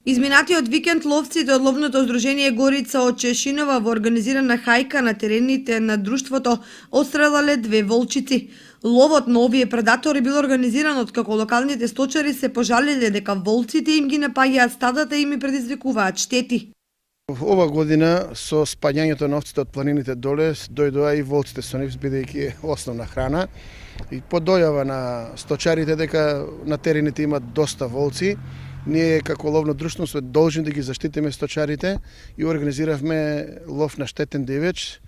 Изминатиот викенд ловците од ловното здружение Горица од Чешинова во организирана хајка на терените на друштвото отстрелале 2 волчици. Ловот на овие предатори бил организиран откако локалните сточари се пожалиле дека волците им ги напаѓаат стадата и им предизвикуваат штети. Ова година со спаѓањето на овците од планините доле дојдоа и волците со нив бидејќи основна храна и по дојава на сточарите дека на терените имат доста волци. Ние како ловно друштво сме должни да ги заштитиме сточарите и организиравме лов на штетен дивеч.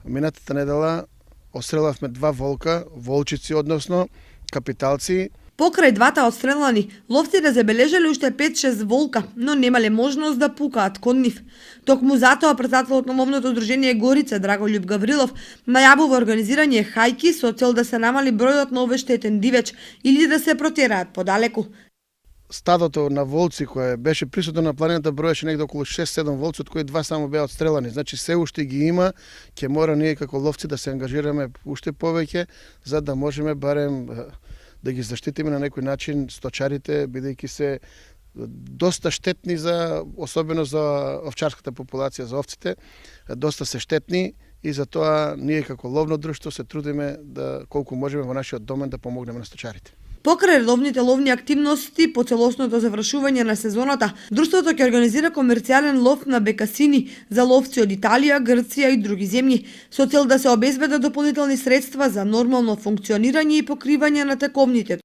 Минатата недела отстрелавме 2 волка, волчици односно, капиталци. Покрај двата отстрелани, ловците забележале уште 5-6 волка, но немале можност да пукаат кон нив. Токму затоа председателот на ловното здружение Горица Драголюб Гаврилов најавува организирање хајки со цел да се намали бројот на овој штетен дивеч или да се протераат подалеку. Стадото на волци кое беше присутно на планината броеше негде околу 6-7 волци, од кои 2 само беа отстрелани. Значи се уште ги има, ќе мора ние како ловци да се ангажираме уште повеќе за да можеме барем да ги заштитиме на некој начин сточарите, бидејќи се доста штетни особено за овчарската популација, за овците, доста се штетни и затоа ние како ловно друштво се трудиме да колку можеме во нашиот домен да помогнеме на сточарите. Покрај редовните ловни активности по целосното завршување на сезоната, друштвото ќе организира комерцијален лов на бекасини за ловци од Италија, Грција и други земји, со цел да се обезбедат дополнителни средства за нормално функционирање и покривање на тековните